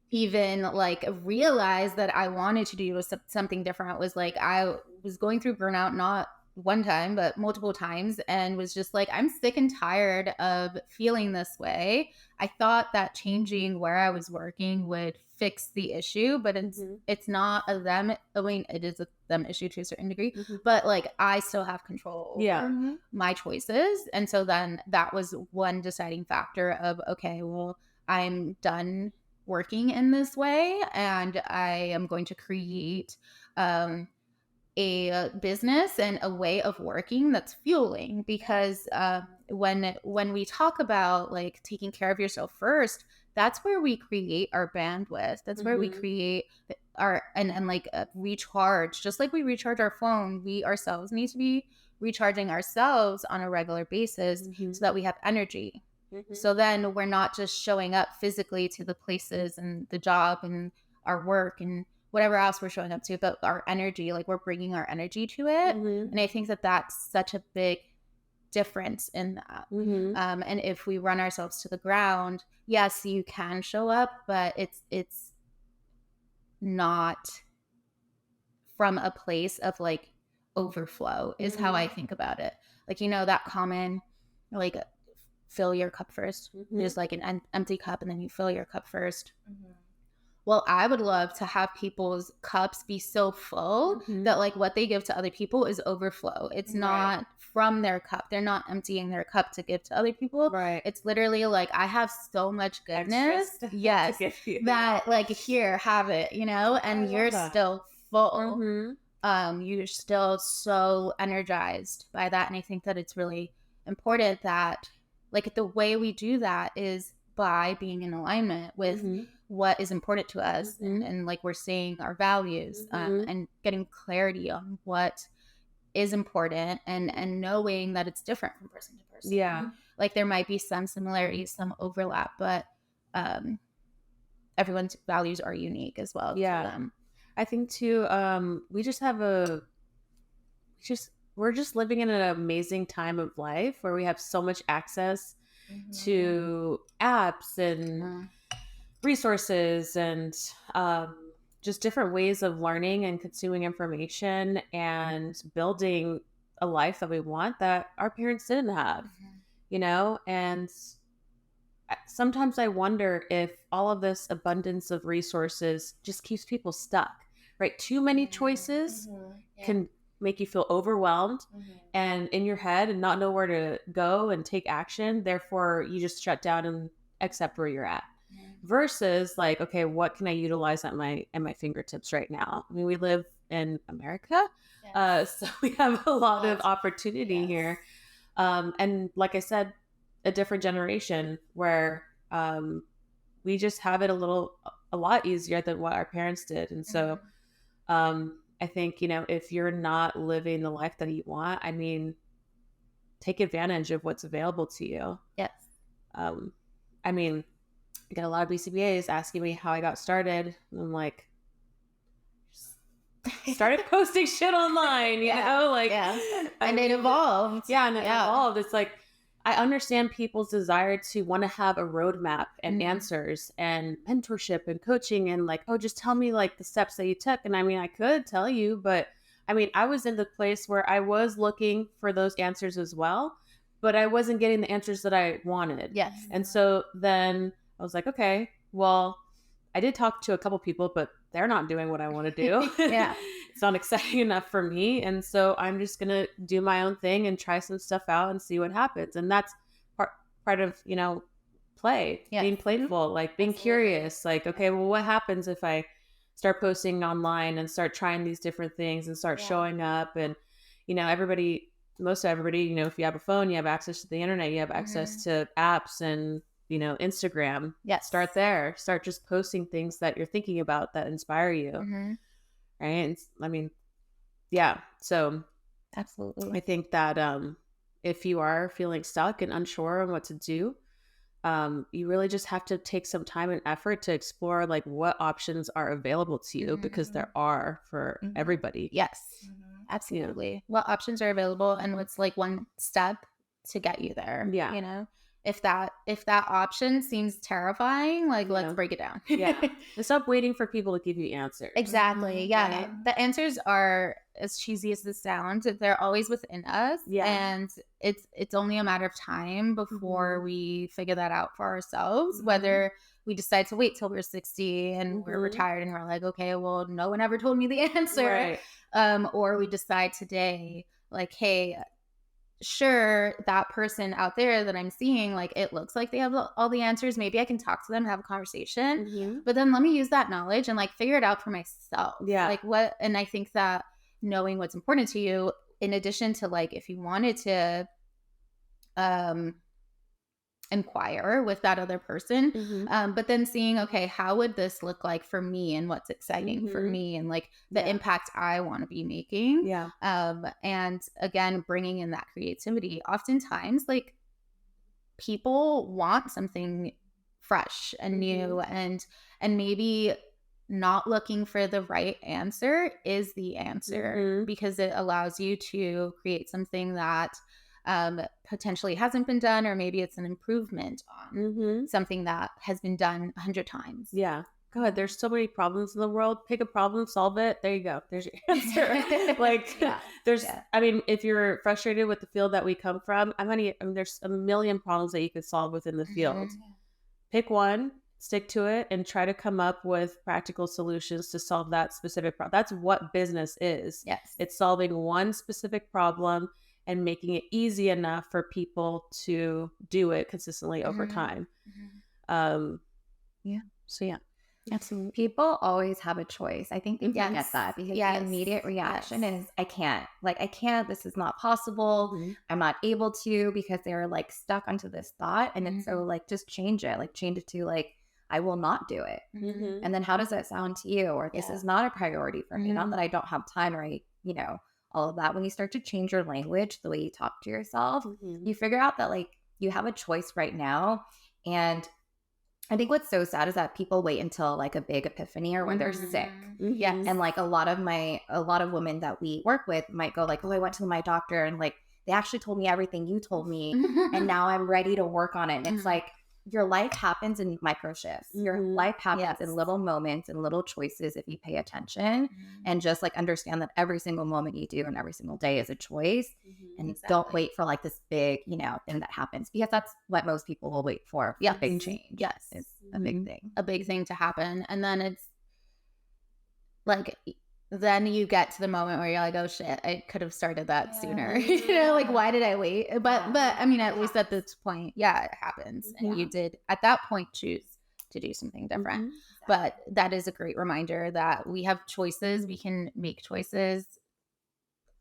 A: even like realize that I wanted to do something different. It was like I was going through burnout, not one time, but multiple times, and was just like, I'm sick and tired of feeling this way. I thought that changing where I was working would fix the issue, but it's not a them. I mean, it is a them issue to a certain degree, but like I still have control over my choices. And so then that was one deciding factor of, okay, well, I'm done working in this way, and I am going to create a business and a way of working that's fueling, because when we talk about like taking care of yourself first, that's where we create our bandwidth. That's where we create our and like recharge. Just like we recharge our phone, we ourselves need to be recharging ourselves on a regular basis so that we have energy. So then we're not just showing up physically to the places and the job and our work and whatever else we're showing up to, but our energy, like we're bringing our energy to it. And I think that that's such a big difference in that. And if we run ourselves to the ground, yes, you can show up, but it's not from a place of like overflow is how I think about it. Like, that common, like, fill your cup first. There's like an empty cup and then you fill your cup first. well, I would love to have people's cups be so full
B: Mhm.
A: that like what they give to other people is overflow. It's
B: Right.
A: not from their cup. They're not emptying their cup to give to other people.
B: Right.
A: It's literally like, I have so much goodness.
B: Extras to
A: Yes.
B: give you.
A: That like, here, have it, you know, and
B: love
A: you're
B: that.
A: still full.
B: Mhm.
A: You're still so energized by that. And I think that it's really important that like the way we do that is by being in alignment with
B: Mhm.
A: what is important to us,
B: Mhm.
A: and like we're saying our values,
B: Mhm.
A: and getting clarity on what is important, and knowing that it's different from person to person.
B: Yeah.
A: Like there might be some similarities, some overlap, but um everyone's values are unique as well to
B: Yeah.
A: them.
B: I think too, we just have we're just living in an amazing time of life where we have so much access to apps and
A: Uh,
B: resources and just different ways of learning and consuming information and building a life that we want that our parents didn't have, you know? And sometimes I wonder if all of this abundance of resources just keeps people stuck, right? Too many choices can make you feel overwhelmed and in your head and not know where to go and take action. Therefore, you just shut down and accept where you're at. Versus like, okay, what can I utilize at my fingertips right now? I mean, we live in America, so we have a lot of opportunity here. And like I said, a different generation where we just have it a lot easier than what our parents did. And so I think, you know, if you're not living the life that you want, I mean, take advantage of what's available to you.
A: Yes.
B: I mean, I get a lot of BCBAs asking me how I got started. And I'm like, started posting shit online, you know, like,
A: and it evolved.
B: Yeah, and it evolved. It's like, I understand people's desire to want to have a roadmap and answers and mentorship and coaching and like, oh, just tell me like the steps that you took. And I mean, I could tell you, but I mean, I was in the place where I was looking for those answers as well, but I wasn't getting the answers that I wanted.
A: Yes.
B: And so then I was like, okay, well, I did talk to a couple people, but they're not doing what I want to do. It's not exciting enough for me. And so I'm just going to do my own thing and try some stuff out and see what happens. And that's part of, you know, play, being playful, like being curious, like, okay, well, what happens if I start posting online and start trying these different things and start showing up? And, you know, most everybody, you know, if you have a phone, you have access to the internet, you have access to apps and, you know, Instagram. Start there. Start just posting things that you're thinking about that inspire you. Right. And I mean, yeah. So
A: Absolutely.
B: I think that if you are feeling stuck and unsure on what to do, you really just have to take some time and effort to explore like what options are available to you, because there are for everybody.
A: Yes. Absolutely. What options are available and what's like one step to get you there.
B: Yeah.
A: You know, if that option seems terrifying, like let's break it down.
B: And stop waiting for people to give you answers.
A: Exactly. Yeah. The answers are, as cheesy as this sounds, they're always within us. And it's only a matter of time before we figure that out for ourselves, whether we decide to wait till we're 60 and we're retired and we're like, okay, well, no one ever told me the answer. Or we decide today, like, hey, sure, that person out there that I'm seeing, like, it looks like they have all the answers. Maybe I can talk to them, have a conversation, but then let me use that knowledge and like figure it out for myself. Like what, and I think that knowing what's important to you, in addition to like, if you wanted to, inquire with that other person, but then seeing, okay, how would this look like for me and what's exciting for me and like the impact I want to be making. And again, bringing in that creativity. Oftentimes, like, people want something fresh and new, and maybe not looking for the right answer is the answer, because it allows you to create something that potentially hasn't been done, or maybe it's an improvement on something that has been done 100 times.
B: Go ahead. There's so many problems in the world. Pick a problem, solve it. There you go. There's your answer. Like, I mean, if you're frustrated with the field that we come from, there's a million problems that you could solve within the field. Pick one, stick to it and try to come up with practical solutions to solve that specific problem. That's what business is.
A: Yes.
B: It's solving one specific problem and making it easy enough for people to do it consistently over time.
C: Yeah.
B: So yeah.
A: Absolutely.
C: People always have a choice. I think people
A: Yes.
C: get that because
A: Yes.
C: the immediate reaction
A: Yes.
C: is, I can't. Like, I can't. This is not possible. I'm not able to, because they're like stuck onto this thought. And it's so like, just change it. Like, change it to like, I will not do it. And then how does that sound to you? Or this is not a priority for me. Not that I don't have time, or you know, all of that. When you start to change your language, the way you talk to yourself, you figure out that like you have a choice right now. And I think what's so sad is that people wait until like a big epiphany or when they're sick.
A: Yes.
C: And like a lot of women that we work with might go like, oh, I went to my doctor and like they actually told me everything you told me, and now I'm ready to work on it. And it's like, your life happens in micro shifts. Your life happens in little moments and little choices if you pay attention, and just like understand that every single moment you do and every single day is a choice. And don't wait for like this big, you know, thing that happens, because that's what most people will wait for.
A: Yes.
C: A big change.
A: Yes.
C: It's a big thing.
A: A big thing to happen. And then it's like, then you get to the moment where you're like, oh shit, I could have started that sooner. You know, like, why did I wait? But I mean, at least at this point, yeah, it happens. And you did at that point choose to do something different. But that is a great reminder that we have choices. We can make choices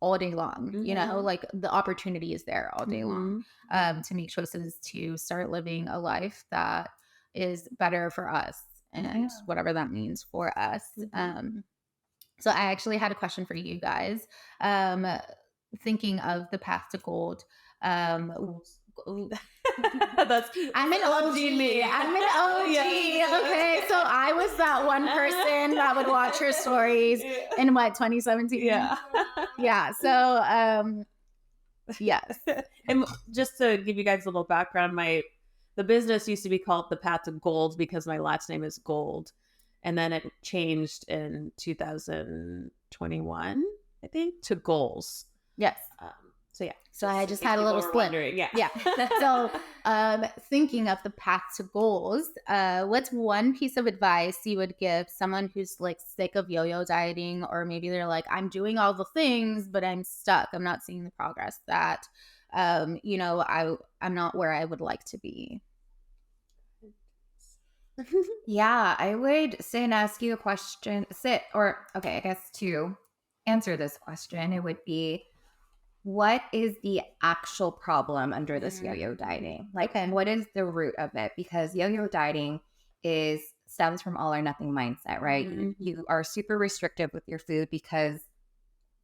A: all day long. You know, like the opportunity is there all day long to make choices to start living a life that is better for us, and whatever that means for us. So I actually had a question for you guys. Thinking of the path to gold.
B: That's
A: I'm an OG. I'm an OG. Okay, so I was that one person that would watch her stories in what, 2017? Yeah. So yes.
B: And just to give you guys a little background, the business used to be called The Path to Gold because my last name is Gold. And then it changed in 2021, I think, to Goals.
A: Yes.
B: So yeah.
A: So I just had a little slip.
B: Yeah.
A: So thinking of the path to goals, what's one piece of advice you would give someone who's like sick of yo-yo dieting, or maybe they're like, I'm doing all the things, but I'm stuck. I'm not seeing the progress that, you know, I'm not where I would like to be.
C: Yeah, I would sit and ask you a question. I guess to answer this question, it would be, what is the actual problem under this yo-yo dieting? Like, what is the root of it? Because yo-yo dieting stems from all or nothing mindset, right? You are super restrictive with your food because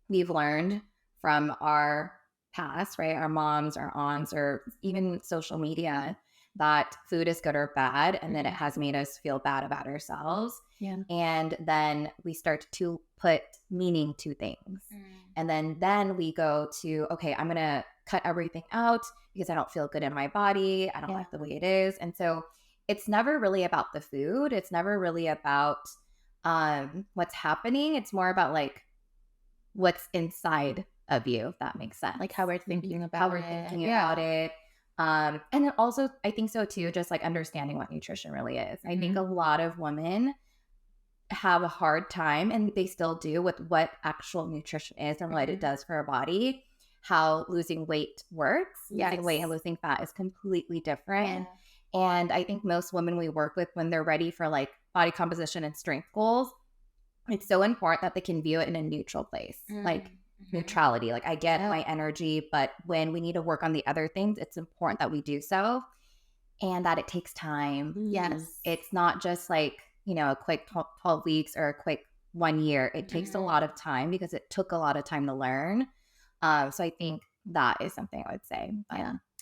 C: we've learned from our past, right? Our moms, our aunts, or even social media, that food is good or bad, and then it has made us feel bad about ourselves. And then we start to put meaning to things. And then we go to, okay, I'm going to cut everything out because I don't feel good in my body. I don't like the way it is. And so it's never really about the food. It's never really about what's happening. It's more about like what's inside of you, if that makes sense.
A: Like how we're thinking about
C: it. And then also, I think so too, just like understanding what nutrition really is. I think a lot of women have a hard time, and they still do, with what actual nutrition is and what it does for our body, how losing weight works. Losing weight and losing fat is completely different. And I think most women we work with, when they're ready for like body composition and strength goals, it's so important that they can view it in a neutral place, like neutrality. Like, I get my energy, but when we need to work on the other things, it's important that we do so, and that it takes time. It's not just like, you know, a quick 12 weeks or a quick 1 year. It takes a lot of time because it took a lot of time to learn. So I think that is something I would say.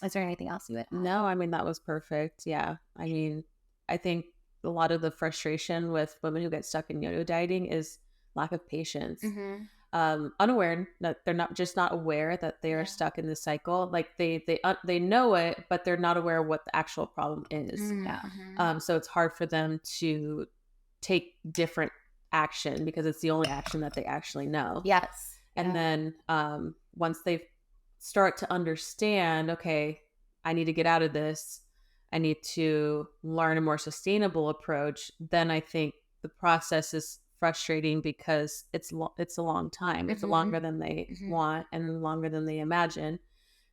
C: Is there anything else you would add?
B: No, I mean, that was perfect. Yeah. I mean, I think a lot of the frustration with women who get stuck in yo-yo dieting is lack of patience. Unaware that they're not aware that they are stuck in this cycle. Like they know it, but they're not aware of what the actual problem is. So it's hard for them to take different action because it's the only action that they actually know. And then once they start to understand, okay, I need to get out of this, I need to learn a more sustainable approach, then I think the process is frustrating because it's a long time. It's longer than they want and longer than they imagine.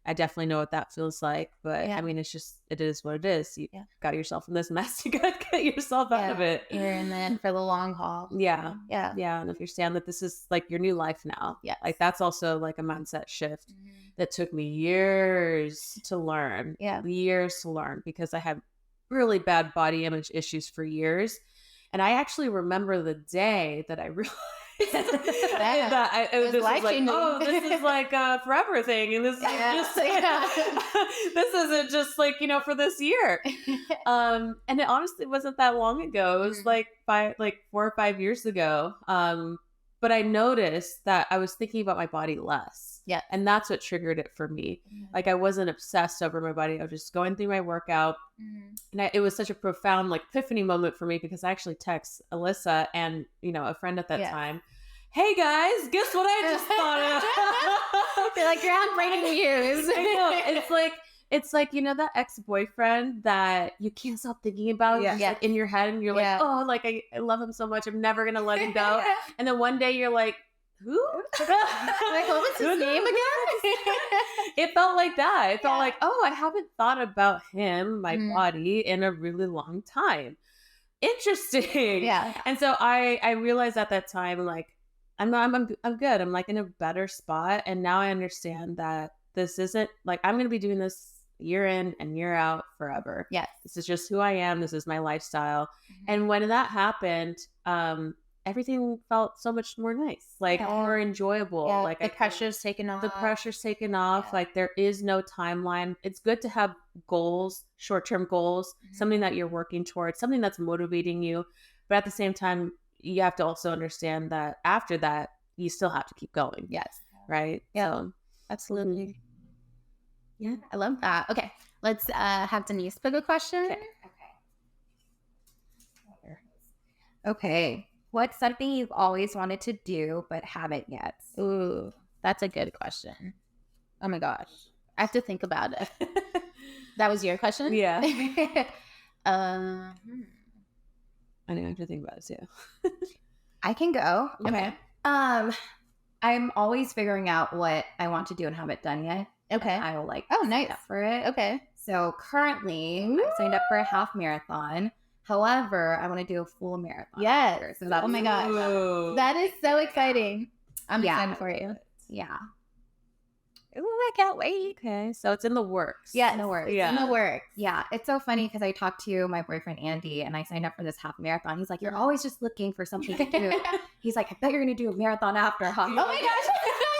B: I definitely know what that feels like, but I mean, it is what it is. You got yourself in this mess. You got to get yourself out of it.
A: You're in it for the long haul.
B: Yeah. And understand that this is like your new life now.
A: Yes.
B: Like that's also like a mindset shift that took me years to learn. Years to learn, because I had really bad body image issues for years. And I actually remember the day that I realized that this is like, oh, this is like a forever thing, and this is just this isn't just like, you know, for this year. And it honestly wasn't that long ago. It was like 4 or 5 years ago. But I noticed that I was thinking about my body less.
A: Yeah.
B: And that's what triggered it for me. Like I wasn't obsessed over my body. I was just going through my workout. And it was such a profound like epiphany moment for me, because I actually text Alyssa and, you know, a friend at that time, hey guys, guess what I just thought of?
A: They're like, groundbreaking news.
B: I know. It's like, you know, that ex-boyfriend that you can't stop thinking about like, in your head, and you're like, oh, like I love him so much. I'm never going to let him go. And then one day you're like, who?
A: Like, what was his name again?
B: It felt like that. It felt like, oh, I haven't thought about him, my body, in a really long time. Interesting. Yeah. And so I realized at that time, like, I'm good. I'm like in a better spot. And now I understand that this isn't like, I'm going to be doing this year in and year out forever.
A: Yes.
B: This is just who I am. This is my lifestyle. And when that happened, everything felt so much more nice, like more enjoyable. Like
A: the pressure's taken off.
B: The pressure's taken off. Like there is no timeline. It's good to have goals, short-term goals, something that you're working towards, something that's motivating you. But at the same time, you have to also understand that after that, you still have to keep going.
A: Yes.
B: Right?
A: Yeah.
B: So,
A: absolutely. Yeah. I love that. Okay. Let's have Denise pick a question.
C: Okay. What's something you've always wanted to do but haven't yet?
A: Ooh, that's a good question. Oh my gosh. I have to think about it. That was your question?
B: Yeah.
A: I
B: I have to think about it too.
C: I can go.
A: Okay.
C: I'm always figuring out what I want to do and haven't done yet.
A: Okay.
C: I will like
A: nice
C: up for it.
A: Okay.
C: So currently I signed up for a half marathon. However, I want to do a full marathon.
A: Yes.
C: After, so
A: Oh my gosh.
B: Ooh.
A: That is so exciting. I'm excited for you.
C: Yeah.
A: Ooh, I can't wait.
B: Okay. So it's in the works.
A: Yeah, in the works.
B: Yeah.
A: In the works.
C: Yeah. It's so funny because I talked to my boyfriend, Andy, and I signed up for this half marathon. He's like, you're always just looking for something to do. He's like, I bet you're going to do a marathon after. Huh?
A: Oh my gosh.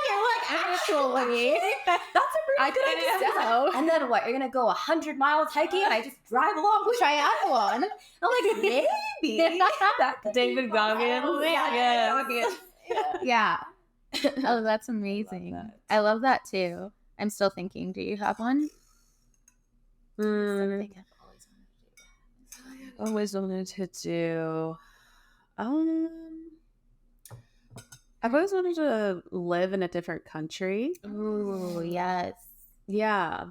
A: You're like, actually.
C: That's a pretty good idea.
A: So.
C: And then what? You're going to go 100 miles hiking and I just drive along with
A: triathlon.
C: I'm like, maybe.
B: David Goggins.
C: Yeah.
A: Oh, that's amazing. I love that too. I'm still thinking, do you have one?
B: Something I've always wanted to do. I've always wanted to live in a different country.
A: Ooh, yes.
B: Yeah.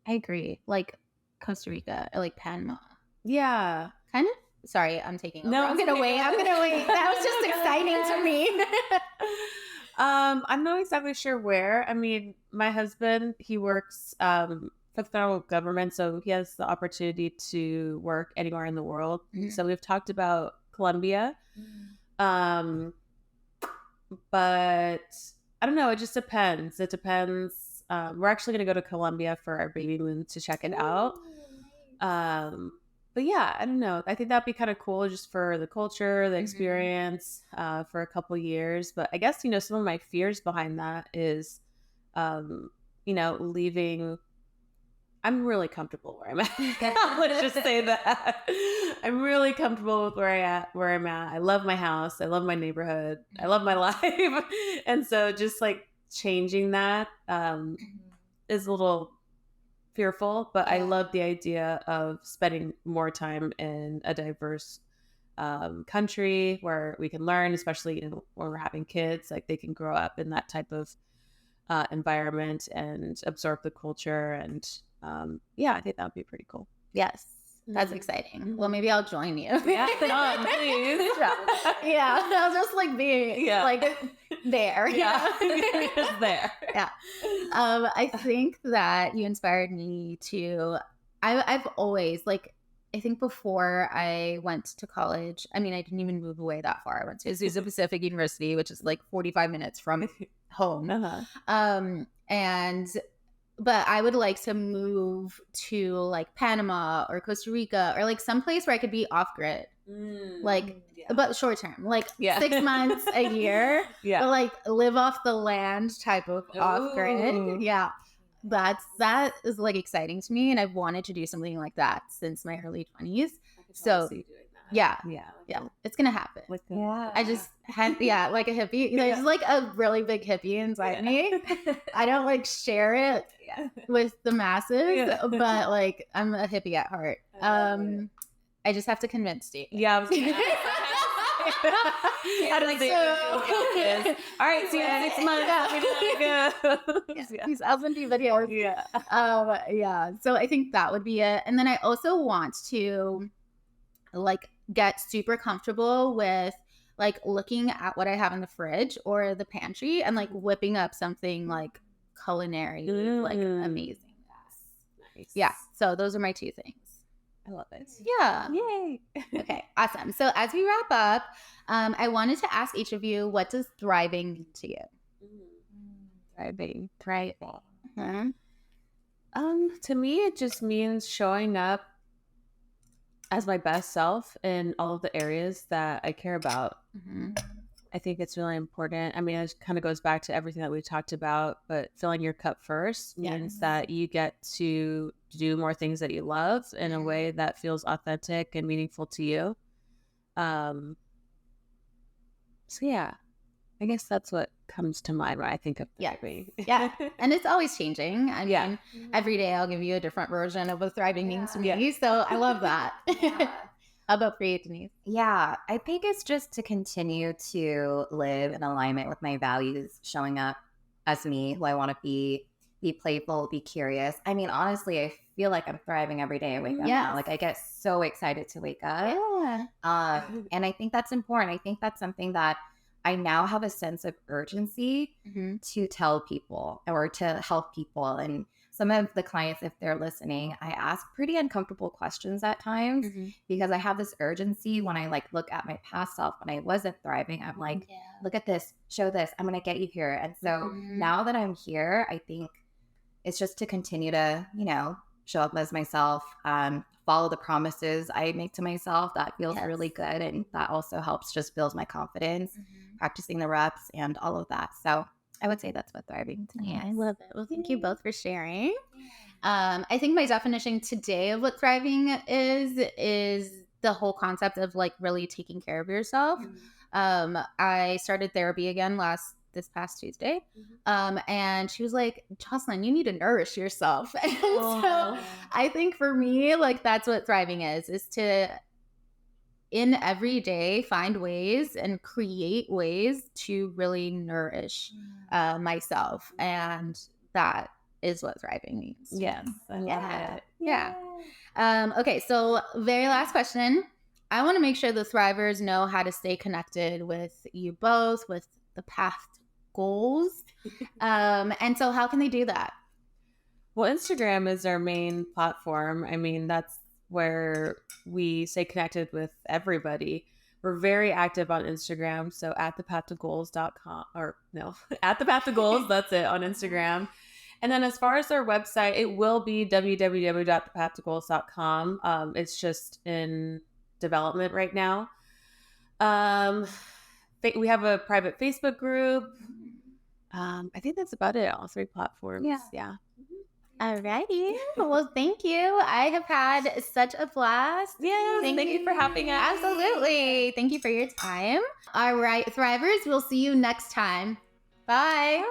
A: I agree. Like Costa Rica or like Panama.
B: Yeah.
A: Kind of? Sorry, I'm taking over.
B: No,
A: I'm gonna wait. That was just exciting to me.
B: I'm not exactly sure where. I mean, my husband, he works for the federal government, so he has the opportunity to work anywhere in the world. So we've talked about Colombia. But I don't know. It just depends. It depends. We're actually going to go to Colombia for our baby moon to check it out. But yeah, I don't know. I think that'd be kind of cool just for the culture, the experience, for a couple years. But I guess, some of my fears behind that is, leaving. I'm really comfortable where I'm at. Let's just say that. I'm really comfortable with where I'm at. I love my house. I love my neighborhood. I love my life. And so just like changing that is a little fearful, but I love the idea of spending more time in a diverse country where we can learn, especially when we're having kids, like they can grow up in that type of environment and absorb the culture and Yeah, I think that would be pretty cool.
A: Yes. That's
B: Mhm.
A: exciting. Well, maybe I'll join you.
B: Yeah, come, please.
A: Yeah, I'll just like be like there.
B: Yeah, just there.
A: Yeah. I think that you inspired me to. I've always like. I think before I went to college, I mean, I didn't even move away that far. I went to Azusa Pacific University, which is like 45 minutes from home. But I would like to move to like Panama or Costa Rica or like someplace where I could be off grid, like, but short term, like 6 months, a year, but like live off the land type of off grid. Yeah. That is like exciting to me. And I've wanted to do something like that since my early 20s. So yeah, it's going to happen. I just had, like a hippie, there's like a really big hippie inside me. I don't like share it with the masses, but like I'm a hippie at heart. I just have to convince Steve.
B: Yeah. I was gonna all right, see you in 6 months.
A: These L&D videos. Yeah. So I think that would be it. And then I also want to like get super comfortable with like looking at what I have in the fridge or the pantry and like whipping up something like culinary, like amazing.
B: Nice.
A: Yeah. So those are my 2 things.
B: I love it.
A: Yeah.
B: Yay.
A: Okay. Awesome. So as we wrap up, I wanted to ask each of you, what does thriving mean to you?
B: Thriving.
A: Mm-hmm.
B: To me, it just means showing up as my best self in all of the areas that I care about.
A: Mm-hmm.
B: I think it's really important. I mean, it kind of goes back to everything that we talked about, but filling your cup first means that you get to do more things that you love in a way that feels authentic and meaningful to you. So yeah, I guess that's what comes to mind when I think of thriving.
A: Yeah. And it's always changing. I mean, every day I'll give you a different version of what thriving means to me. So I love that. How about for you, Denise?
C: Yeah, I think it's just to continue to live in alignment with my values, showing up as me, who I want to be playful, be curious. I mean, honestly, I feel like I'm thriving every day I wake up now. Like I get so excited to wake up. And I think that's important. I think that's something that I now have a sense of urgency to tell people or to help people. And some of the clients, if they're listening, I ask pretty uncomfortable questions at times because I have this urgency when I like look at my past self when I wasn't thriving. I'm like, look at this, show this, I'm going to get you here. And so now that I'm here, I think it's just to continue to, show up as myself, follow the promises I make to myself. That feels really good. And that also helps just build my confidence, practicing the reps and all of that. So I would say that's what thriving to me is.
A: I love it. Well, thank you both for sharing. I think my definition today of what thriving is the whole concept of like really taking care of yourself. I started therapy again this past Tuesday. And she was like, Jocelyn, you need to nourish yourself. And so I think for me, like that's what thriving is to in every day find ways and create ways to really nourish myself. And that is what thriving means.
B: Yes. I love it.
A: Yeah. Okay. So very last question. I want to make sure the thrivers know how to stay connected with you both, with the path to goals. And so how can they do that?
B: Well, Instagram is our main platform. I mean, that's where we stay connected with everybody. We're very active on Instagram. So at thepathtogoals.com at thepathtogoals, that's it on Instagram. And then as far as our website, it will be www.thepathtogoals.com. It's just in development right now. We have a private Facebook group. I think that's about it. All 3 platforms. Yeah.
A: Alrighty. Well, thank you. I have had such a blast.
B: Yes, thank you for having us.
A: Absolutely. Thank you for your time. All right, Thrivers, we'll see you next time. Bye.